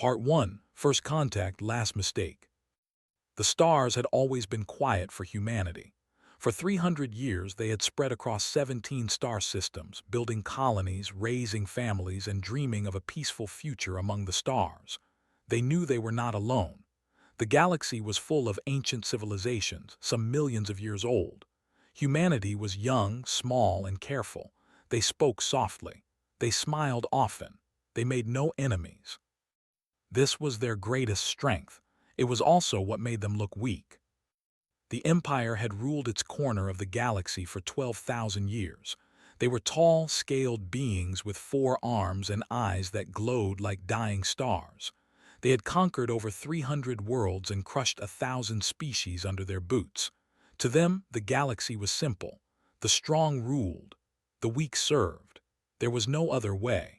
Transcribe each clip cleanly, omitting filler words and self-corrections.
Part 1, First Contact, Last Mistake. The stars had always been quiet for humanity. For 300 years, they had spread across 17 star systems, building colonies, raising families, and dreaming of a peaceful future among the stars. They knew they were not alone. The galaxy was full of ancient civilizations, some millions of years old. Humanity was young, small, and careful. They spoke softly. They smiled often. They made no enemies. This was their greatest strength. It was also what made them look weak. The Empire had ruled its corner of the galaxy for 12,000 years. They were tall, scaled beings with 4 arms and eyes that glowed like dying stars. They had conquered over 300 worlds and crushed 1,000 species under their boots. To them, the galaxy was simple. The strong ruled. The weak served. There was no other way.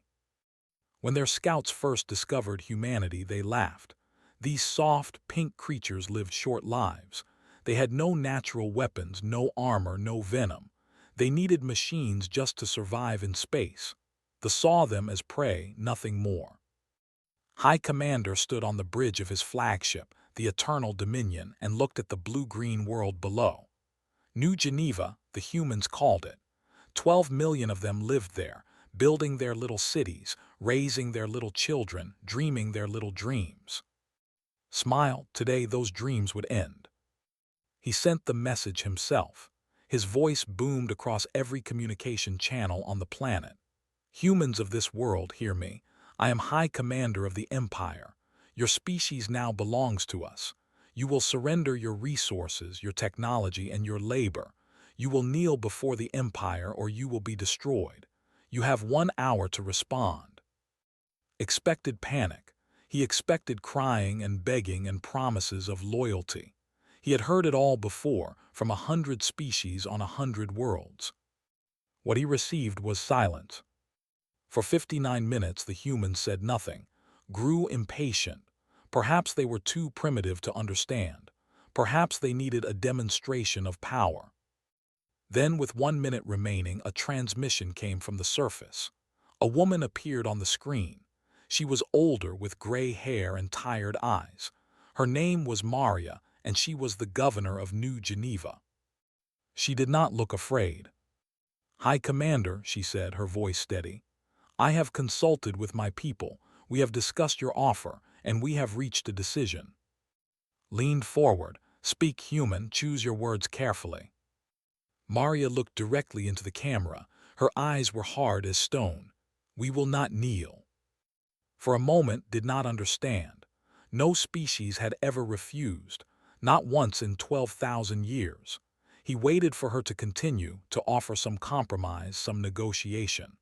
When their scouts first discovered humanity, they laughed. These soft, pink creatures lived short lives. They had no natural weapons, no armor, no venom. They needed machines just to survive in space. They saw them as prey, nothing more. High Commander stood on the bridge of his flagship, the Eternal Dominion, and looked at the blue-green world below. New Geneva, the humans called it. 12 million of them lived there, building their little cities, raising their little children, dreaming their little dreams. Smile, today those dreams would end. He sent the message himself. His voice boomed across every communication channel on the planet. Humans of this world, hear me. I am High Commander of the Empire. Your species now belongs to us. You will surrender your resources, your technology, and your labor. You will kneel before the Empire or you will be destroyed. You have 1 hour to respond. Expected panic. He expected crying and begging and promises of loyalty. He had heard it all before, from 100 species on 100 worlds. What he received was silence. For 59 minutes the humans said nothing, grew impatient. Perhaps they were too primitive to understand. Perhaps they needed a demonstration of power. Then, with 1 minute remaining, a transmission came from the surface. A woman appeared on the screen. She was older, with gray hair and tired eyes. Her name was Maria, and she was the governor of New Geneva. She did not look afraid. "High Commander," she said, her voice steady, "I have consulted with my people. We have discussed your offer, and we have reached a decision." Leaned forward. "Speak human, choose your words carefully." Maria looked directly into the camera. Her eyes were hard as stone. "We will not kneel." For a moment, did not understand. No species had ever refused, not once in 12,000 years. He waited for her to continue, to offer some compromise, some negotiation.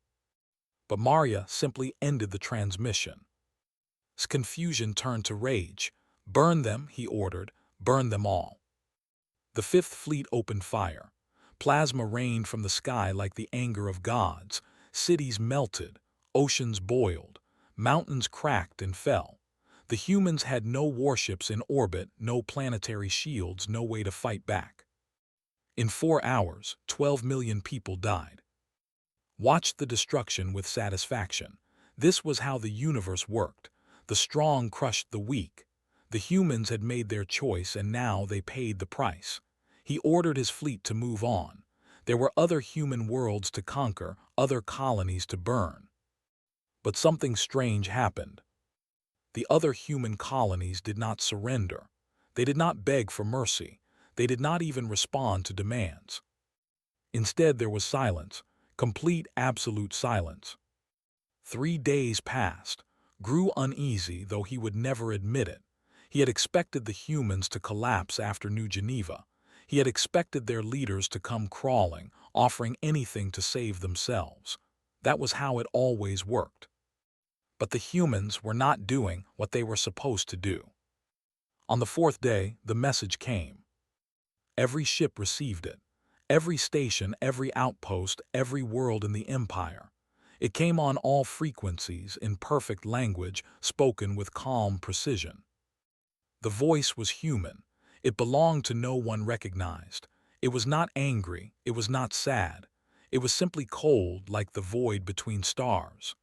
But Maria simply ended the transmission. His confusion turned to rage. "Burn them," he ordered, "burn them all." The Fifth Fleet opened fire. Plasma rained from the sky like the anger of gods. Cities melted, oceans boiled, mountains cracked and fell. The humans had no warships in orbit, no planetary shields, no way to fight back. In 4 hours, 12 million people died. Watched the destruction with satisfaction. This was how the universe worked. The strong crushed the weak. The humans had made their choice and now they paid the price. He ordered his fleet to move on. There were other human worlds to conquer, other colonies to burn. But something strange happened. The other human colonies did not surrender. They did not beg for mercy. They did not even respond to demands. Instead, there was silence, complete, absolute silence. 3 days passed, grew uneasy, though he would never admit it. He had expected the humans to collapse after New Geneva. He had expected their leaders to come crawling, offering anything to save themselves. That was how it always worked. But the humans were not doing what they were supposed to do. On the 4th day, the message came. Every ship received it. Every station, every outpost, every world in the Empire. It came on all frequencies, in perfect language, spoken with calm precision. The voice was human. It belonged to no one recognized. It was not angry. It was not sad. It was simply cold, like the void between stars.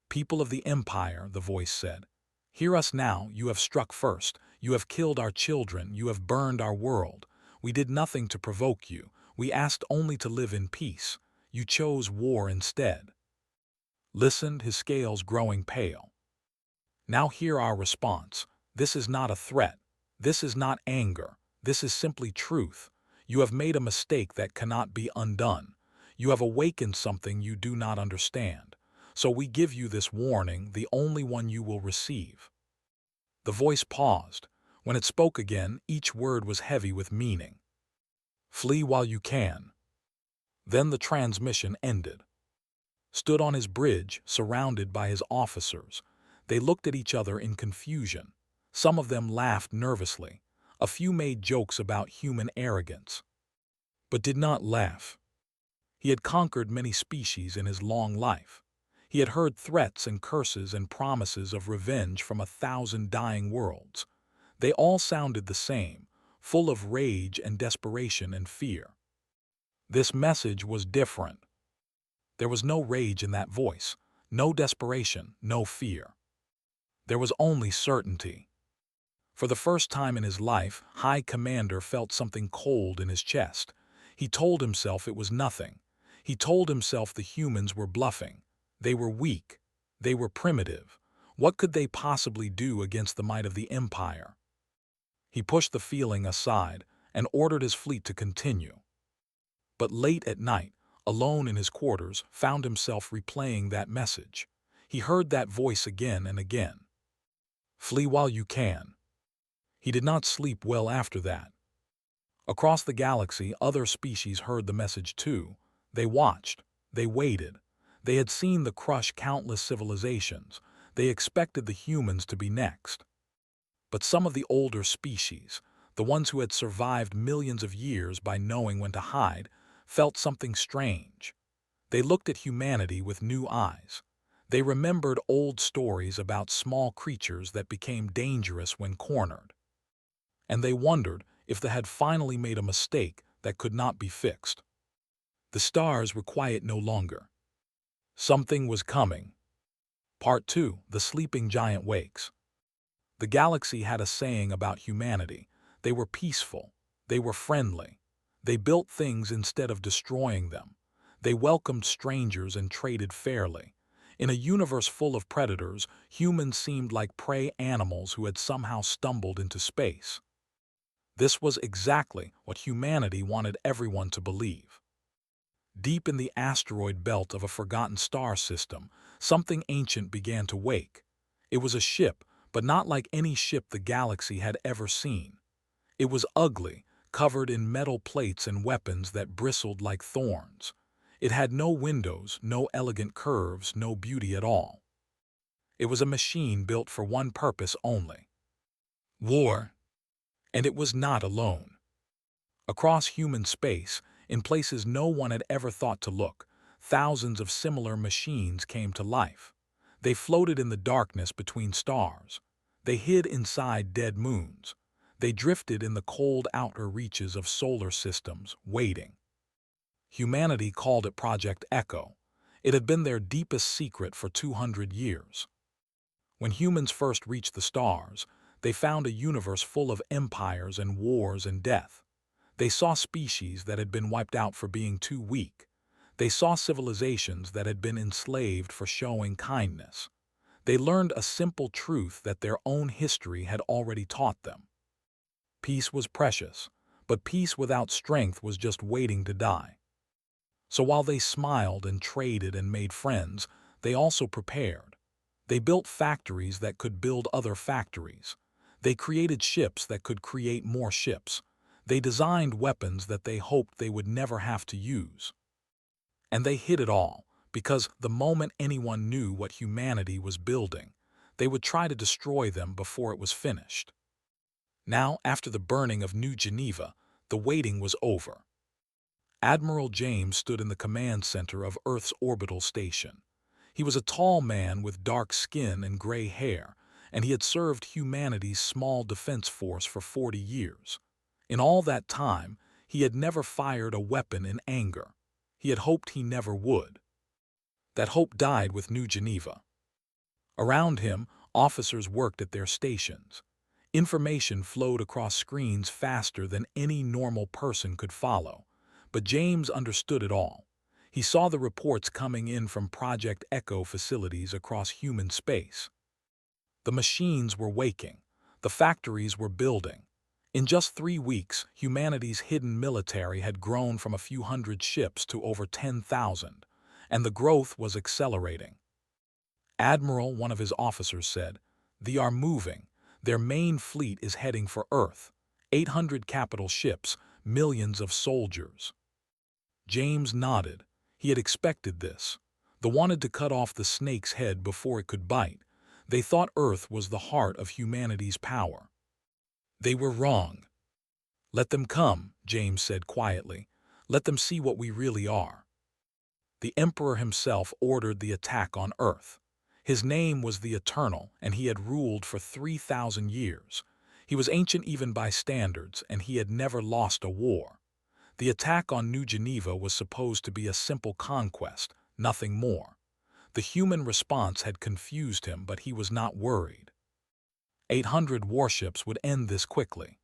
"People of the Empire," the voice said, Hear us now, you have struck first. You have killed our children, you have burned our world. We did nothing to provoke you. We asked only to live in peace. You chose war instead. Listened, his scales growing pale. Now hear our response. This is not a threat. This is not anger. This is simply truth. You have made a mistake that cannot be undone. You have awakened something you do not understand. So we give you this warning, the only one you will receive. The voice paused. When it spoke again, each word was heavy with meaning. Flee while you can. Then the transmission ended. Stood on his bridge, surrounded by his officers. They looked at each other in confusion. Some of them laughed nervously. A few made jokes about human arrogance. But did not laugh. He had conquered many species in his long life. He had heard threats and curses and promises of revenge from 1,000 dying worlds. They all sounded the same, full of rage and desperation and fear. This message was different. There was no rage in that voice, no desperation, no fear. There was only certainty. For the first time in his life, High Commander felt something cold in his chest. He told himself it was nothing. He told himself the humans were bluffing. They were weak. They were primitive. What could they possibly do against the might of the Empire? He pushed the feeling aside and ordered his fleet to continue. But late at night, alone in his quarters, found himself replaying that message. He heard that voice again and again. Flee while you can. He did not sleep well after that. Across the galaxy, other species heard the message too. They watched. They waited. They had seen the crush countless civilizations. They expected the humans to be next. But some of the older species, the ones who had survived millions of years by knowing when to hide, felt something strange. They looked at humanity with new eyes. They remembered old stories about small creatures that became dangerous when cornered. And they wondered if they had finally made a mistake that could not be fixed. The stars were quiet no longer. Something was coming. Part 2, The Sleeping Giant Wakes. The galaxy had a saying about humanity. They were peaceful. They were friendly. They built things instead of destroying them. They welcomed strangers and traded fairly. In a universe full of predators, humans seemed like prey animals who had somehow stumbled into space. This was exactly what humanity wanted everyone to believe. Deep in the asteroid belt of a forgotten star system, something ancient began to wake. It was a ship, but not like any ship the galaxy had ever seen. It was ugly, covered in metal plates and weapons that bristled like thorns. It had no windows, no elegant curves, no beauty at all. It was a machine built for one purpose only: war. And it was not alone. Across human space, in places no one had ever thought to look, thousands of similar machines came to life. They floated in the darkness between stars. They hid inside dead moons. They drifted in the cold outer reaches of solar systems, waiting. Humanity called it Project Echo. It had been their deepest secret for 200 years. When humans first reached the stars, they found a universe full of empires and wars and death. They saw species that had been wiped out for being too weak. They saw civilizations that had been enslaved for showing kindness. They learned a simple truth that their own history had already taught them. Peace was precious, but peace without strength was just waiting to die. So while they smiled and traded and made friends, they also prepared. They built factories that could build other factories. They created ships that could create more ships. They designed weapons that they hoped they would never have to use. And they hid it all, because the moment anyone knew what humanity was building, they would try to destroy them before it was finished. Now, after the burning of New Geneva, the waiting was over. Admiral James stood in the command center of Earth's orbital station. He was a tall man with dark skin and gray hair, and he had served humanity's small defense force for 40 years. In all that time, he had never fired a weapon in anger. He had hoped he never would. That hope died with New Geneva. Around him, Officers worked at their stations. Information flowed across screens faster than any normal person could follow. But James understood it all. He saw the reports coming in from Project Echo facilities across human space. The machines were waking. The factories were building. In just 3 weeks, humanity's hidden military had grown from a few hundred ships to over 10,000, and the growth was accelerating. Admiral, one of his officers, said, "They are moving. Their main fleet is heading for Earth. 800 capital ships, millions of soldiers." James nodded. He had expected this. They wanted to cut off the snake's head before it could bite. They thought Earth was the heart of humanity's power. They were wrong. "Let them come," James said quietly. "Let them see what we really are." The Emperor himself ordered the attack on Earth. His name was the Eternal, and he had ruled for 3,000 years. He was ancient even by standards, and he had never lost a war. The attack on New Geneva was supposed to be a simple conquest, nothing more. The human response had confused him, but he was not worried. 800 warships would end this quickly.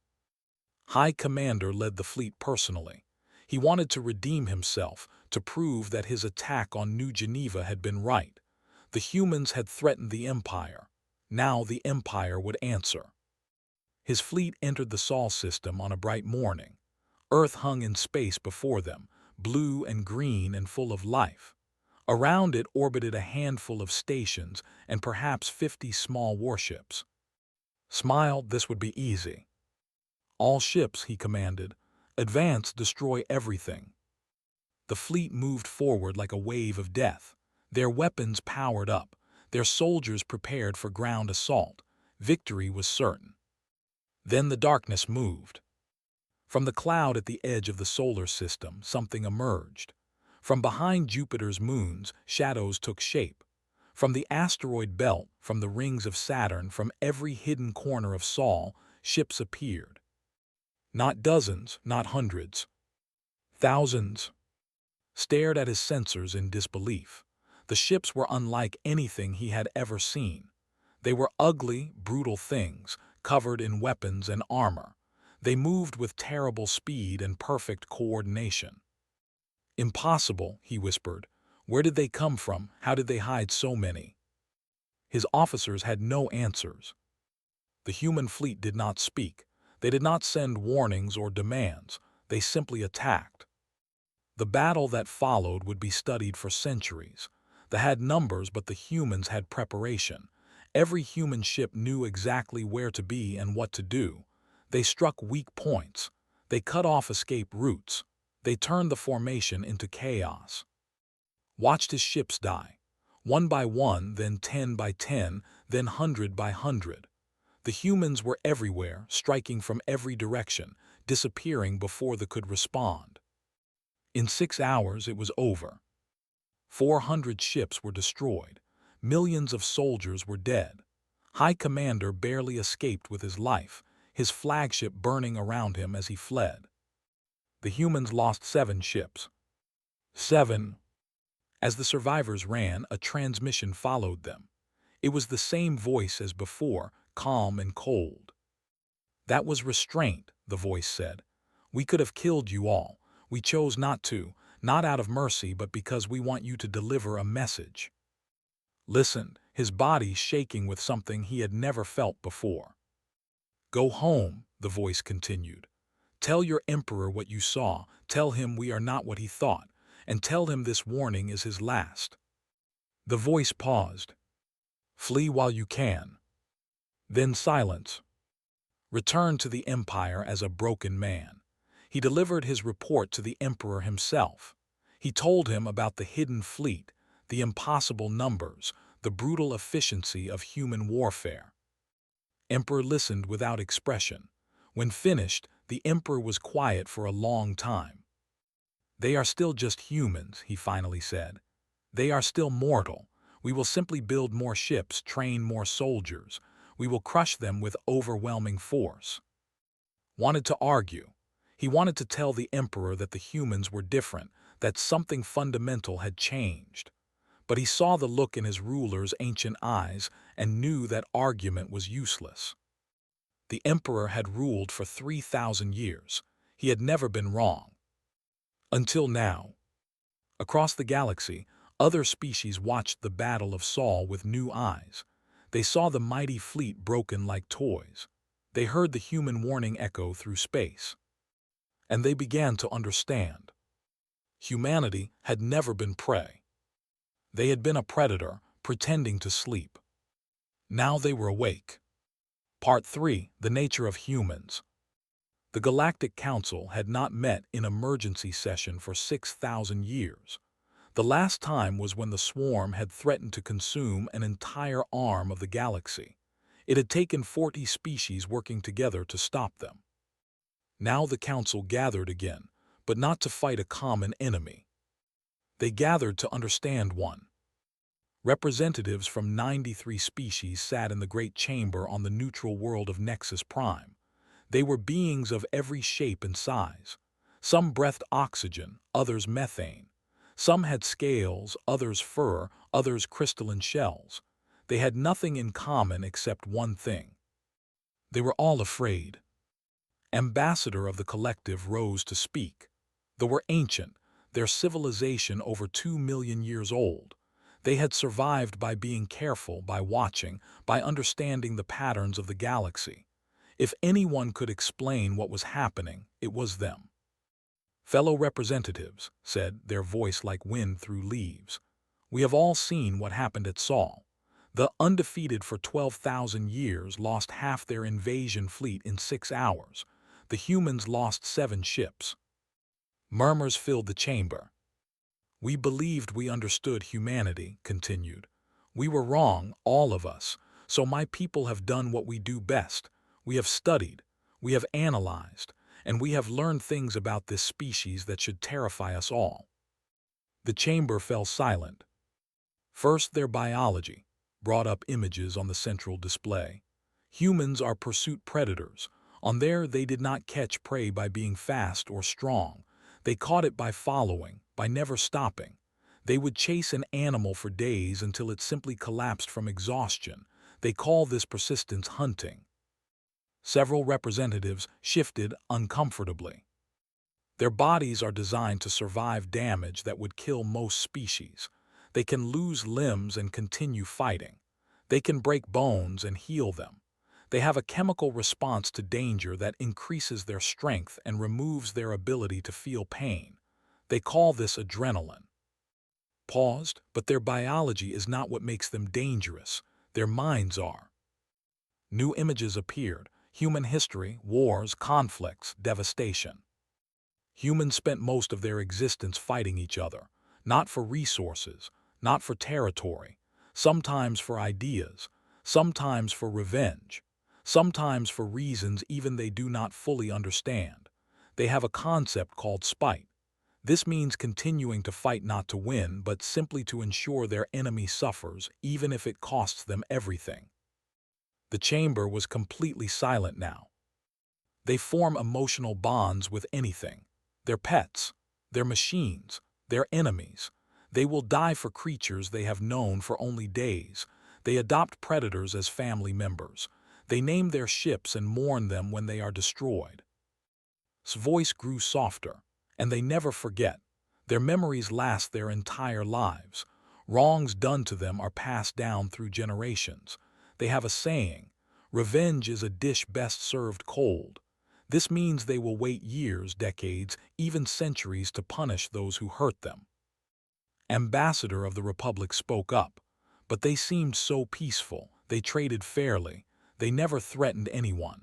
High Commander led the fleet personally. He wanted to redeem himself, to prove that his attack on New Geneva had been right. The humans had threatened the Empire. Now the Empire would answer. His fleet entered the Sol system on a bright morning. Earth hung in space before them, blue and green and full of life. Around it orbited a handful of stations and perhaps 50 small warships. "Smile, this would be easy." "All ships," he commanded. "Advance, destroy everything." The fleet moved forward like a wave of death. Their weapons powered up, their soldiers prepared for ground assault. Victory was certain. Then the darkness moved. From the cloud at the edge of the solar system, something emerged. From behind Jupiter's moons, shadows took shape. From the asteroid belt, from the rings of Saturn, from every hidden corner of Sol, ships appeared. Not dozens, not hundreds. Thousands. Stared at his sensors in disbelief. The ships were unlike anything he had ever seen. They were ugly, brutal things, covered in weapons and armor. They moved with terrible speed and perfect coordination. "Impossible," he whispered. "Where did they come from? How did they hide so many?" His officers had no answers. The human fleet did not speak. They did not send warnings or demands. They simply attacked. The battle that followed would be studied for centuries. They had numbers, but the humans had preparation. Every human ship knew exactly where to be and what to do. They struck weak points. They cut off escape routes. They turned the formation into chaos. Watched his ships die. 1 by 1, then 10 by 10, then 100 by 100. The humans were everywhere, striking from every direction, disappearing before they could respond. In 6 hours it was over. 400 ships were destroyed. Millions of soldiers were dead. High Commander barely escaped with his life, his flagship burning around him as he fled. The humans lost 7 ships. 7. As the survivors ran, a transmission followed them. It was the same voice as before, calm and cold. "That was restraint," the voice said. "We could have killed you all. We chose not to, not out of mercy, but because we want you to deliver a message." Listened, his body shaking with something he had never felt before. "Go home," the voice continued. "Tell your emperor what you saw. Tell him we are not what he thought. And tell him this warning is his last." The voice paused. "Flee while you can." Then silence. Return to the Empire as a broken man. He delivered his report to the Emperor himself. He told him about the hidden fleet, the impossible numbers, the brutal efficiency of human warfare. Emperor listened without expression. When finished, the Emperor was quiet for a long time. "They are still just humans," he finally said. "They are still mortal. We will simply build more ships, train more soldiers. We will crush them with overwhelming force." Wanted to argue. He wanted to tell the Emperor that the humans were different, that something fundamental had changed. But he saw the look in his ruler's ancient eyes and knew that argument was useless. The emperor had ruled for 3,000 years. He had never been wrong. Until now. Across the galaxy, other species watched the Battle of Saul with new eyes. They saw the mighty fleet broken like toys. They heard the human warning echo through space. And they began to understand. Humanity had never been prey. They had been a predator, pretending to sleep. Now they were awake. Part 3. The Nature of Humans. The Galactic Council had not met in emergency session for 6,000 years. The last time was when the swarm had threatened to consume an entire arm of the galaxy. It had taken 40 species working together to stop them. Now the Council gathered again, but not to fight a common enemy. They gathered to understand one. Representatives from 93 species sat in the Great Chamber on the neutral world of Nexus Prime. They were beings of every shape and size. Some breathed oxygen, others methane. Some had scales, others fur, others crystalline shells. They had nothing in common except one thing. They were all afraid. Ambassador of the collective rose to speak. They were ancient, their civilization over 2 million years old. They had survived by being careful, by watching, by understanding the patterns of the galaxy. If anyone could explain what was happening, it was them. Fellow representatives, said, their voice like wind through leaves, we have all seen what happened at Saul. The undefeated for 12,000 years lost half their invasion fleet in 6 hours. The humans lost 7 ships. Murmurs filled the chamber. We believed we understood humanity, continued. We were wrong, all of us, so my people have done what we do best. We have studied, we have analyzed, and we have learned things about this species that should terrify us all. The chamber fell silent. First, their biology brought up images on the central display. Humans are pursuit predators. On there, they did not catch prey by being fast or strong. They caught it by following, by never stopping. They would chase an animal for days until it simply collapsed from exhaustion. They call this persistence hunting. Several representatives shifted uncomfortably. Their bodies are designed to survive damage that would kill most species. They can lose limbs and continue fighting. They can break bones and heal them. They have a chemical response to danger that increases their strength and removes their ability to feel pain. They call this adrenaline. Paused, but their biology is not what makes them dangerous. Their minds are. New images appeared. Human history, wars, conflicts, devastation. Humans spent most of their existence fighting each other, not for resources, not for territory, sometimes for ideas, sometimes for revenge, sometimes for reasons even they do not fully understand. They have a concept called spite. This means continuing to fight not to win, but simply to ensure their enemy suffers, even if it costs them everything. The chamber was completely silent now. They form emotional bonds with anything. Their pets, their machines, their enemies. They will die for creatures they have known for only days. They adopt predators as family members. They name their ships and mourn them when they are destroyed. His voice grew softer, and they never forget. Their memories last their entire lives. Wrongs done to them are passed down through generations. They have a saying, revenge is a dish best served cold. This means they will wait years, decades, even centuries to punish those who hurt them. Ambassador of the Republic spoke up, but they seemed so peaceful. They traded fairly. They never threatened anyone.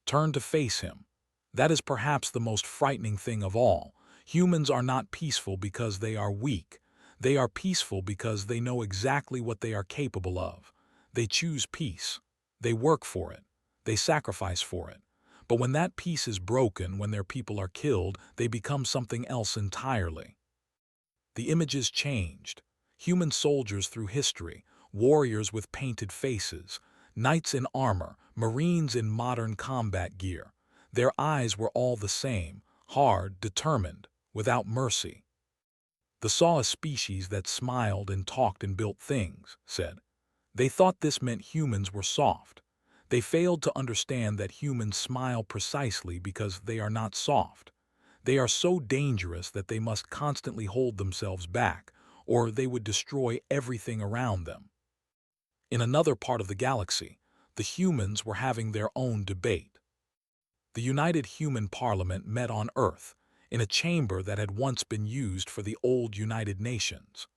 Turn to face him. That is perhaps the most frightening thing of all. Humans are not peaceful because they are weak. They are peaceful because they know exactly what they are capable of. They choose peace. They work for it. They sacrifice for it. But when that peace is broken, when their people are killed, they become something else entirely. The images changed. Human soldiers through history, warriors with painted faces, knights in armor, marines in modern combat gear. Their eyes were all the same, hard, determined, without mercy. They saw a species that smiled and talked and built things, said. They thought this meant humans were soft. They failed to understand that humans smile precisely because they are not soft. They are so dangerous that they must constantly hold themselves back, or they would destroy everything around them. In another part of the galaxy, the humans were having their own debate. The United Human Parliament met on Earth, in a chamber that had once been used for the old United Nations.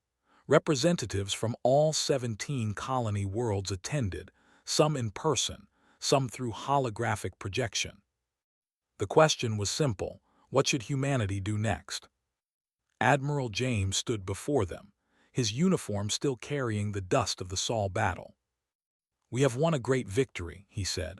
Representatives from all 17 colony worlds attended, some in person, some through holographic projection. The question was simple: what should humanity do next? Admiral James stood before them, his uniform still carrying the dust of the Sol battle. "We have won a great victory," he said.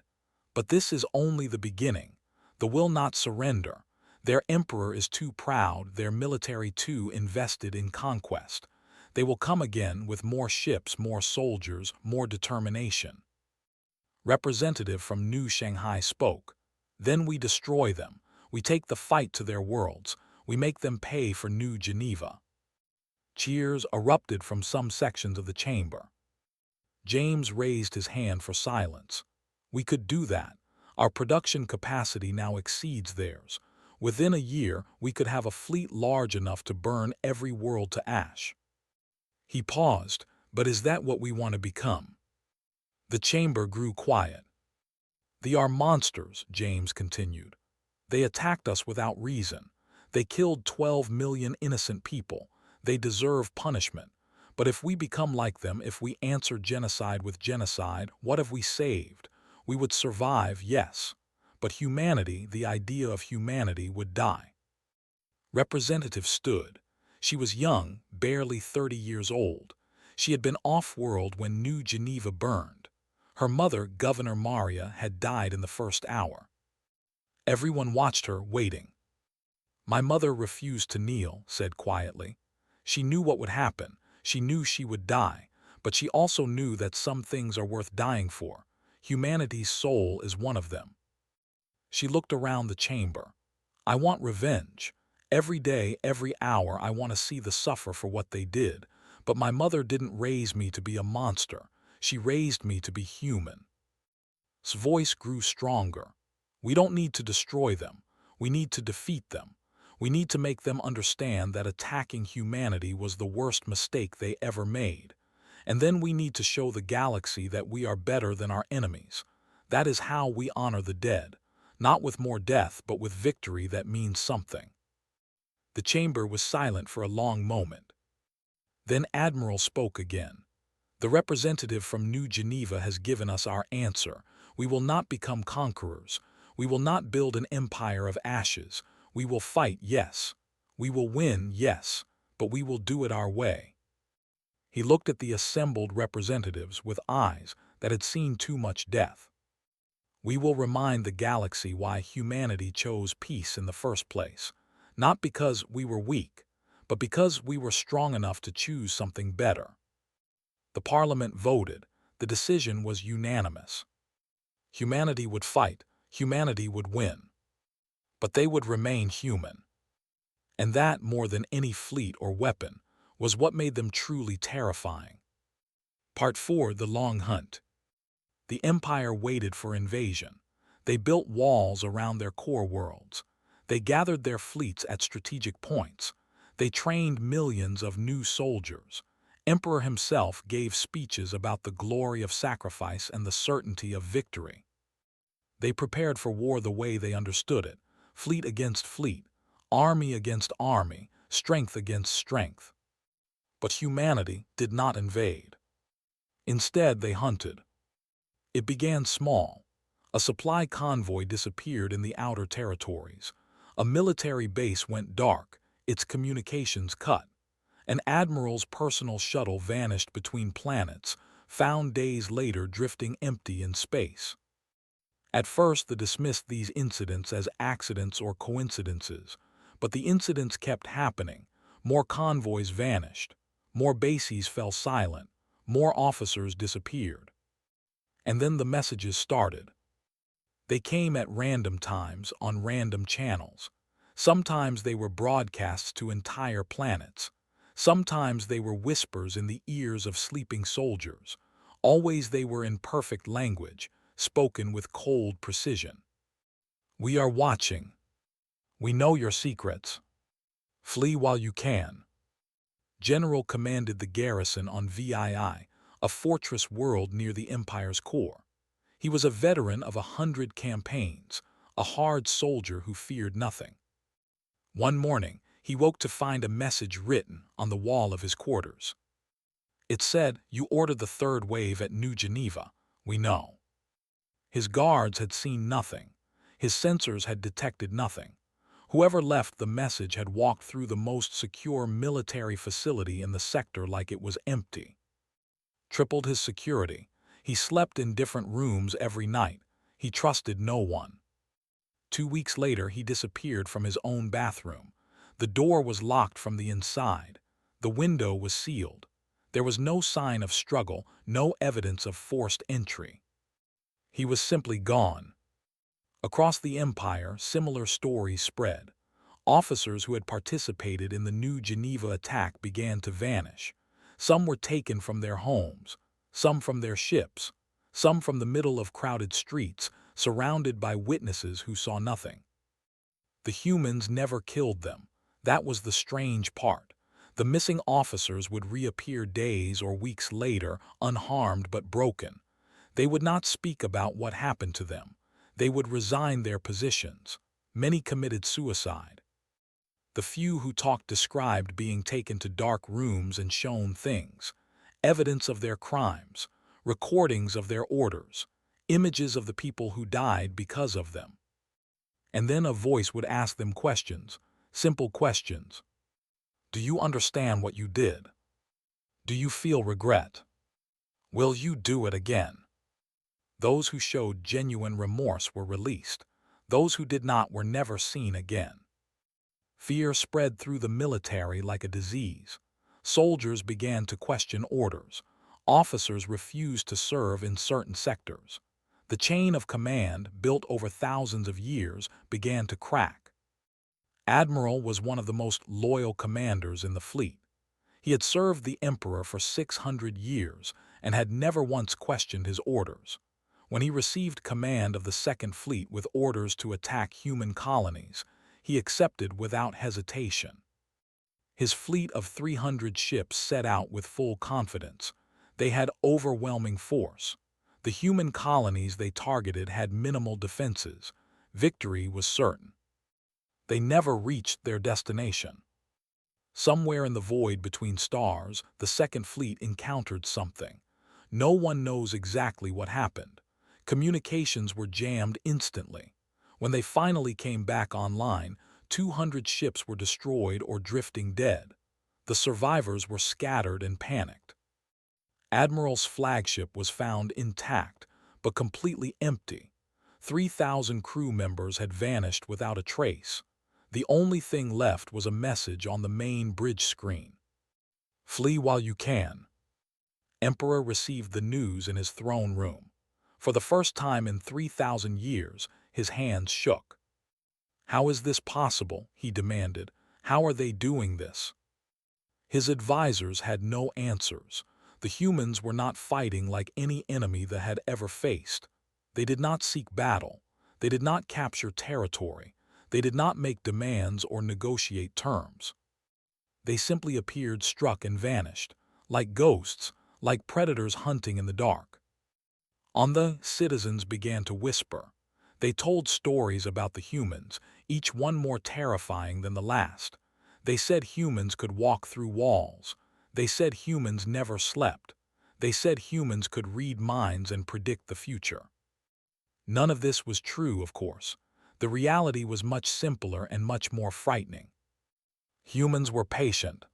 "But this is only the beginning. They will not surrender. Their emperor is too proud, their military too invested in conquest. They will come again with more ships, more soldiers, more determination." Representative from New Shanghai spoke. "Then we destroy them. We take the fight to their worlds. We make them pay for New Geneva." Cheers erupted from some sections of the chamber. James raised his hand for silence. "We could do that. Our production capacity now exceeds theirs. Within a year, we could have a fleet large enough to burn every world to ash." He paused. "But is that what we want to become?" The chamber grew quiet. "They are monsters," James continued. "They attacked us without reason. They killed 12 million innocent people. They deserve punishment. But if we become like them, if we answer genocide with genocide, what have we saved? We would survive, yes. But humanity, the idea of humanity, would die." Representative stood. She was young, barely 30 years old. She had been off-world when New Geneva burned. Her mother, Governor Maria, had died in the first hour. Everyone watched her, waiting. "My mother refused to kneel," said quietly. "She knew what would happen. She knew she would die, but she also knew that some things are worth dying for. Humanity's soul is one of them." She looked around the chamber. "I want revenge. Every day, every hour, I want to see them suffer for what they did. But my mother didn't raise me to be a monster. She raised me to be human." His voice grew stronger. "We don't need to destroy them. We need to defeat them. We need to make them understand that attacking humanity was the worst mistake they ever made. And then we need to show the galaxy that we are better than our enemies. That is how we honor the dead. Not with more death, but with victory that means something." The chamber was silent for a long moment. Then Admiral spoke again. "The representative from New Geneva has given us our answer. We will not become conquerors. We will not build an empire of ashes. We will fight, yes. We will win, yes. But we will do it our way." He looked at the assembled representatives with eyes that had seen too much death. "We will remind the galaxy why humanity chose peace in the first place. Not because we were weak, but because we were strong enough to choose something better." The Parliament voted. The decision was unanimous. Humanity would fight. Humanity would win. But they would remain human. And that, more than any fleet or weapon, was what made them truly terrifying. Part 4: The Long Hunt. The Empire waited for invasion. They built walls around their core worlds. They gathered their fleets at strategic points. They trained millions of new soldiers. Emperor himself gave speeches about the glory of sacrifice and the certainty of victory. They prepared for war the way they understood it: fleet against fleet, army against army, strength against strength. But humanity did not invade. Instead, they hunted. It began small. A supply convoy disappeared in the outer territories. A military base went dark, its communications cut. An admiral's personal shuttle vanished between planets, found days later drifting empty in space. At first, they dismissed these incidents as accidents or coincidences, but the incidents kept happening. More convoys vanished. More bases fell silent. More officers disappeared. And then the messages started. They came at random times, on random channels. Sometimes they were broadcasts to entire planets. Sometimes they were whispers in the ears of sleeping soldiers. Always they were in perfect language, spoken with cold precision. "We are watching. We know your secrets. Flee while you can." General commanded the garrison on VII, a fortress world near the Empire's core. He was a veteran of 100 campaigns, a hard soldier who feared nothing. One morning, he woke to find a message written on the wall of his quarters. It said, "You ordered the third wave at New Geneva. We know." His guards had seen nothing. His sensors had detected nothing. Whoever left the message had walked through the most secure military facility in the sector like it was empty. Tripled his security. He slept in different rooms every night. He trusted no one. 2 weeks later, he disappeared from his own bathroom. The door was locked from the inside. The window was sealed. There was no sign of struggle, no evidence of forced entry. He was simply gone. Across the Empire, similar stories spread. Officers who had participated in the New Geneva attack began to vanish. Some were taken from their homes, some from their ships, some from the middle of crowded streets, surrounded by witnesses who saw nothing. The humans never killed them. That was the strange part. The missing officers would reappear days or weeks later, unharmed but broken. They would not speak about what happened to them. They would resign their positions. Many committed suicide. The few who talked described being taken to dark rooms and shown things, evidence of their crimes, recordings of their orders, images of the people who died because of them. And then a voice would ask them questions, simple questions. Do you understand what you did? Do you feel regret? Will you do it again? Those who showed genuine remorse were released. Those who did not were never seen again. Fear spread through the military like a disease. Soldiers began to question orders. Officers refused to serve in certain sectors. The chain of command, built over thousands of years, began to crack. Admiral was one of the most loyal commanders in the fleet. He had served the Emperor for 600 years and had never once questioned his orders. When he received command of the Second Fleet with orders to attack human colonies, he accepted without hesitation. His fleet of 300 ships set out with full confidence. They had overwhelming force. The human colonies they targeted had minimal defenses. Victory was certain. They never reached their destination. Somewhere in the void between stars, the Second Fleet encountered something. No one knows exactly what happened. Communications were jammed instantly. When they finally came back online, 200 ships were destroyed or drifting dead. The survivors were scattered and panicked. Admiral's flagship was found intact, but completely empty. 3,000 crew members had vanished without a trace. The only thing left was a message on the main bridge screen. Flee while you can. Emperor received the news in his throne room. For the first time in 3,000 years, his hands shook. How is this possible? He demanded. How are they doing this? His advisors had no answers. The humans were not fighting like any enemy that had ever faced. They did not seek battle. They did not capture territory. They did not make demands or negotiate terms. They simply appeared, struck, and vanished, like ghosts, like predators hunting in the dark. The citizens began to whisper. They told stories about the humans, each one more terrifying than the last. They said humans could walk through walls. They said humans never slept. They said humans could read minds and predict the future. None of this was true, of course. The reality was much simpler and much more frightening. Humans were patient.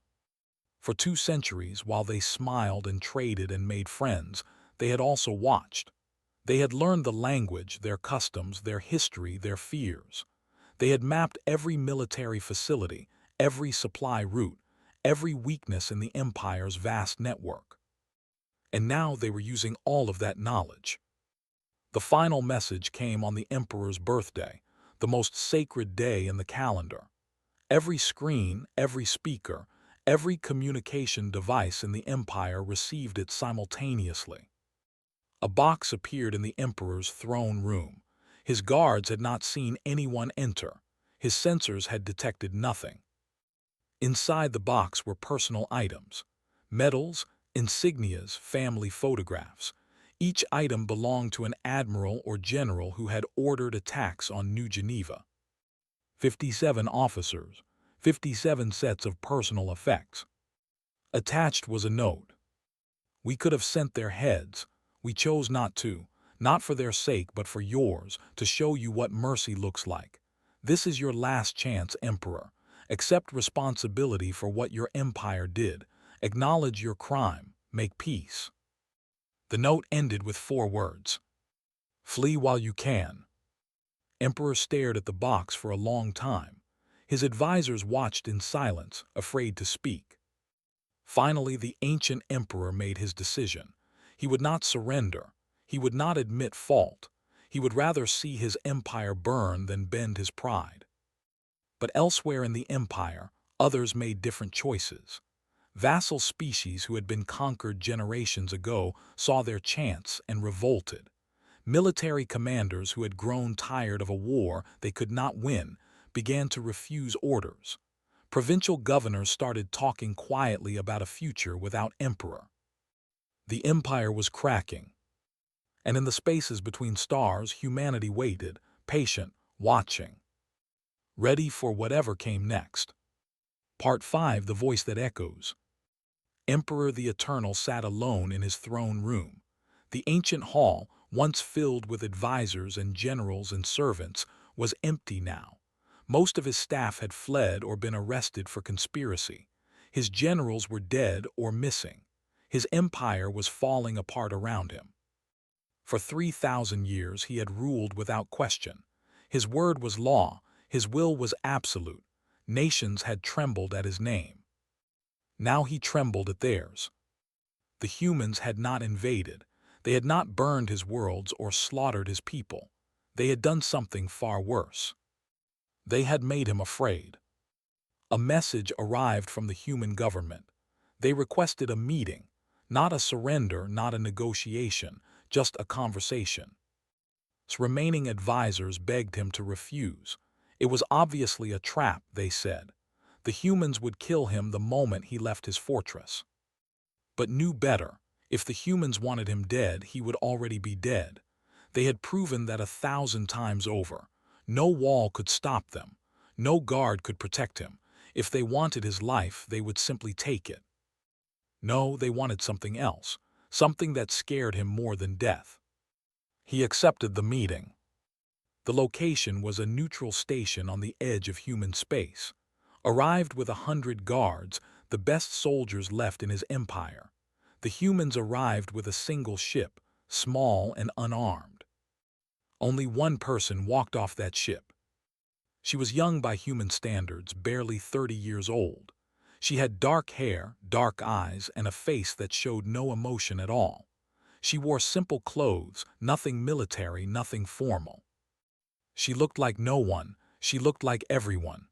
For 2 centuries, while they smiled and traded and made friends, they had also watched. They had learned the language, their customs, their history, their fears. They had mapped every military facility, every supply route, every weakness in the Empire's vast network. And now they were using all of that knowledge. The final message came on the Emperor's birthday, the most sacred day in the calendar. Every screen, every speaker, Every communication device in the Empire received it simultaneously. A box appeared in the Emperor's throne room. His guards had not seen anyone enter. His sensors had detected nothing. Inside the box were personal items, medals, insignias, family photographs. Each item belonged to an admiral or general who had ordered attacks on New Geneva. 57 officers, 57 sets of personal effects. Attached was a note. We could have sent their heads. We chose not to, not for their sake but for yours, to show you what mercy looks like. This is your last chance, Emperor. Accept responsibility for what your empire did. Acknowledge your crime. Make peace. The note ended with 4 words. Flee while you can. Emperor stared at the box for a long time. His advisors watched in silence, afraid to speak. Finally, the ancient emperor made his decision. He would not surrender. He would not admit fault. He would rather see his empire burn than bend his pride. But elsewhere in the empire, others made different choices. Vassal species who had been conquered generations ago saw their chance and revolted. Military commanders who had grown tired of a war they could not win began to refuse orders. Provincial governors started talking quietly about a future without emperor. The empire was cracking, and in the spaces between stars humanity waited, patient, watching, ready for whatever came next. Part 5, The Voice That Echoes. Emperor the Eternal sat alone in his throne room. The ancient hall, once filled with advisors and generals and servants, was empty now. Most of his staff had fled or been arrested for conspiracy. His generals were dead or missing. His empire was falling apart around him. For 3,000 years he had ruled without question. His word was law, his will was absolute. Nations had trembled at his name. Now he trembled at theirs. The humans had not invaded. They had not burned his worlds or slaughtered his people. They had done something far worse. They had made him afraid. A message arrived from the human government. They requested a meeting, not a surrender, not a negotiation, just a conversation. His remaining advisors begged him to refuse. It was obviously a trap, they said. The humans would kill him the moment he left his fortress. But knew better. If the humans wanted him dead, he would already be dead. They had proven that 1,000 times over. No wall could stop them. No guard could protect him. If they wanted his life, they would simply take it. No, they wanted something else, something that scared him more than death. He accepted the meeting. The location was a neutral station on the edge of human space. Arrived with 100 guards, the best soldiers left in his empire. The humans arrived with a single ship, small and unarmed. Only one person walked off that ship. She was young by human standards, barely 30 years old. She had dark hair, dark eyes, and a face that showed no emotion at all. She wore simple clothes, nothing military, nothing formal. She looked like no one. She looked like everyone.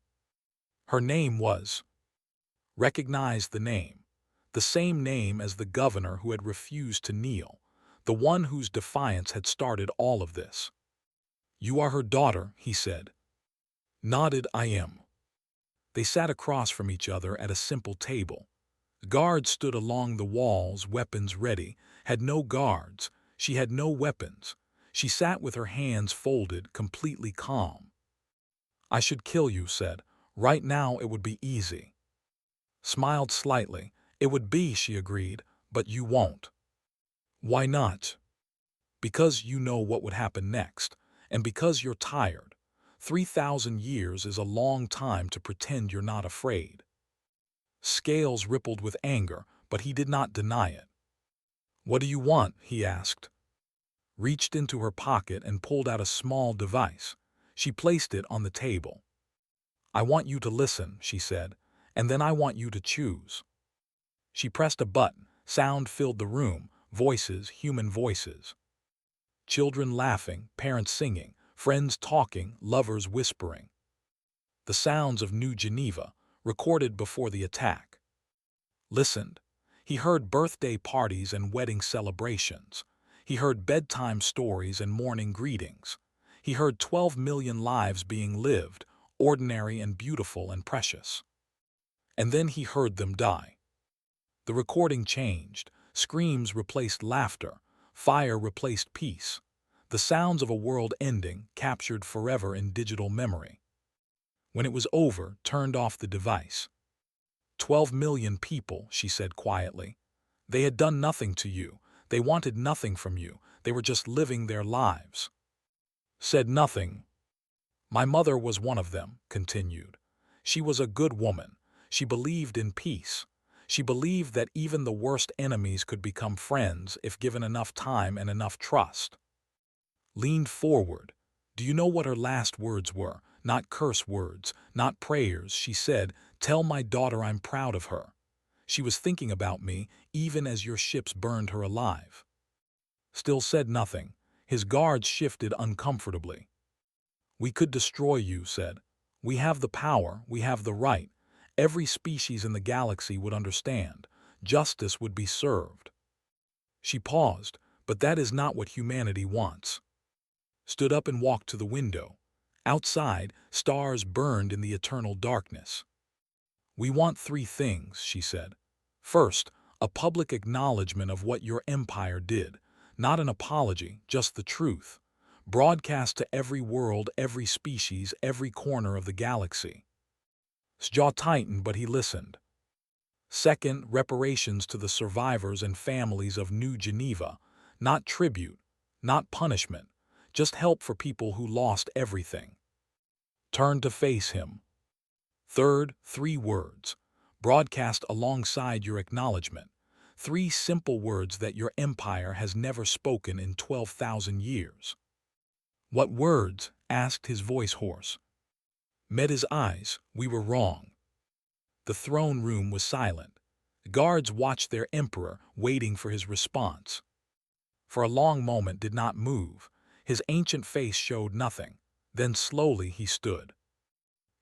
Her name was... Recognized the name. The same name as the governor who had refused to kneel, the one whose defiance had started all of this. "You are her daughter," he said. Nodded, "I am." They sat across from each other at a simple table. Guards stood along the walls, weapons ready. Had no guards. She had no weapons. She sat with her hands folded, completely calm. "I should kill you," said. "Right now it would be easy." Smiled slightly. "It would be," she agreed, "but you won't." "Why not?" "Because you know what would happen next, and because you're tired. 3,000 years is a long time to pretend you're not afraid." Scales rippled with anger, but he did not deny it. "What do you want?" he asked. Reached into her pocket and pulled out a small device. She placed it on the table. "I want you to listen," she said, "and then I want you to choose." She pressed a button. Sound filled the room. Voices, human voices. Children laughing, parents singing, friends talking, lovers whispering. The sounds of New Geneva, recorded before the attack. listened. He heard birthday parties and wedding celebrations. He heard bedtime stories and morning greetings. He heard 12 million lives being lived, ordinary and beautiful and precious. And then he heard them die. The recording changed. Screams replaced laughter. Fire replaced peace. The sounds of a world ending, captured forever in digital memory. When it was over, turned off the device. 12 million people, she said quietly. They had done nothing to you. They wanted nothing from you. They were just living their lives. Said nothing. My mother was one of them, continued. She was a good woman. She believed in peace. She believed that even the worst enemies could become friends if given enough time and enough trust. Leaned forward. Do you know what her last words were? Not curse words, not prayers. She said, "Tell my daughter I'm proud of her. She was thinking about me, even as your ships burned her alive." Still said nothing. His guards shifted uncomfortably. "We could destroy you," said. "We have the power, we have the right. Every species in the galaxy would understand. Justice would be served." She paused, but that is not what humanity wants. Stood up and walked to the window. Outside, stars burned in the eternal darkness. "We want three things," she said. "First, a public acknowledgement of what your empire did. Not an apology, just the truth. Broadcast to every world, every species, every corner of the galaxy." His jaw tightened, but he listened. Second, reparations to the survivors and families of New Geneva. Not tribute, not punishment, just help for people who lost everything. Turned to face him. Third, three words. Broadcast alongside your acknowledgement. Three simple words that your empire has never spoken in 12,000 years. "What words?" asked his voice hoarse. Met his eyes. "We were wrong." The throne room was silent. Guards watched their emperor, waiting for his response. For a long moment did not move. His ancient face showed nothing. Then slowly he stood.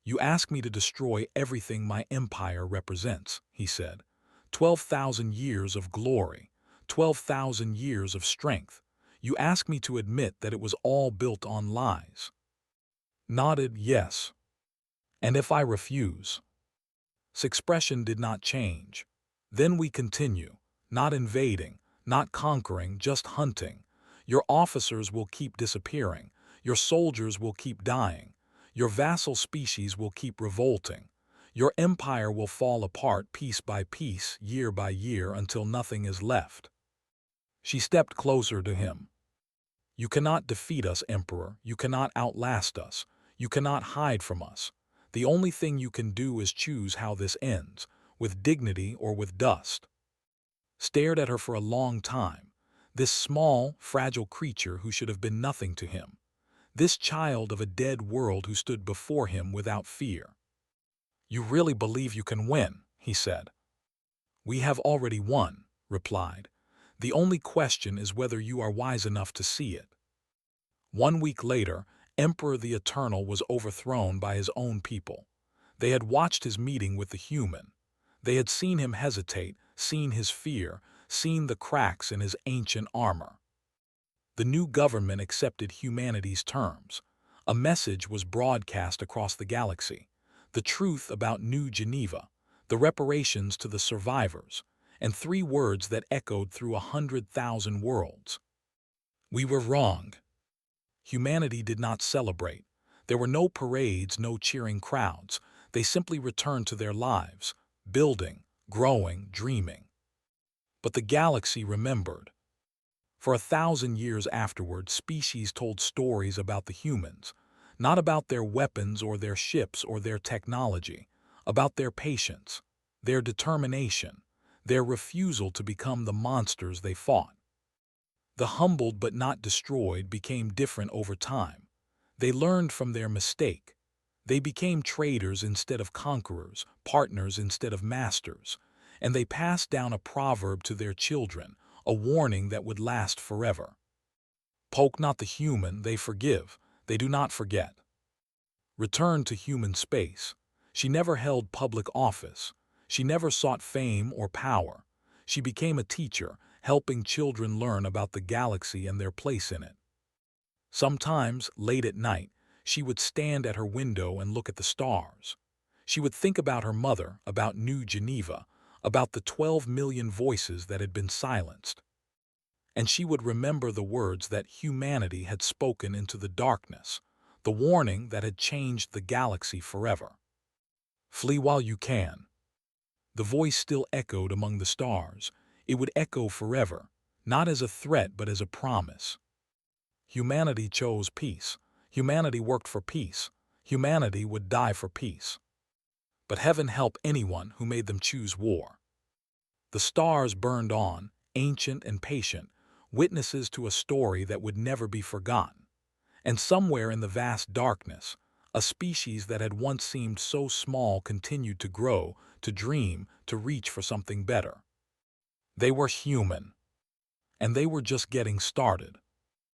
"You ask me to destroy everything my empire represents," he said. 12,000 years of glory, 12,000 years of strength. You ask me to admit that it was all built on lies." Nodded yes. "And if I refuse?" His expression did not change. "Then we continue, not invading, not conquering, just hunting. Your officers will keep disappearing. Your soldiers will keep dying. Your vassal species will keep revolting. Your empire will fall apart piece by piece, year by year, until nothing is left." She stepped closer to him. "You cannot defeat us, Emperor. You cannot outlast us. You cannot hide from us. The only thing you can do is choose how this ends, with dignity or with dust." Stared at her for a long time. This small, fragile creature who should have been nothing to him. This child of a dead world who stood before him without fear. "You really believe you can win?" he said. "We have already won," replied. "The only question is whether you are wise enough to see it." 1 week later, Emperor the Eternal was overthrown by his own people. They had watched his meeting with the human. They had seen him hesitate, seen his fear, seen the cracks in his ancient armor. The new government accepted humanity's terms. A message was broadcast across the galaxy. The truth about New Geneva, the reparations to the survivors, and three words that echoed through 100,000 worlds. "We were wrong." Humanity did not celebrate. There were no parades, no cheering crowds. They simply returned to their lives, building, growing, dreaming. But the galaxy remembered. For 1,000 years afterward, species told stories about the humans, not about their weapons or their ships or their technology, about their patience, their determination, their refusal to become the monsters they fought. The humbled but not destroyed became different over time. They learned from their mistake. They became traders instead of conquerors, partners instead of masters, and they passed down a proverb to their children, a warning that would last forever. "Poke not the human, they forgive, they do not forget." Returned to human space. She never held public office. She never sought fame or power. She became a teacher, helping children learn about the galaxy and their place in it. Sometimes, late at night, she would stand at her window and look at the stars. She would think about her mother, about New Geneva, about the 12 million voices that had been silenced. And she would remember the words that humanity had spoken into the darkness, the warning that had changed the galaxy forever. Flee while you can. The voice still echoed among the stars. It would echo forever, not as a threat but as a promise. Humanity chose peace. Humanity worked for peace. Humanity would die for peace. But heaven help anyone who made them choose war. The stars burned on, ancient and patient, witnesses to a story that would never be forgotten. And somewhere in the vast darkness, a species that had once seemed so small continued to grow, to dream, to reach for something better. They were human. And they were just getting started.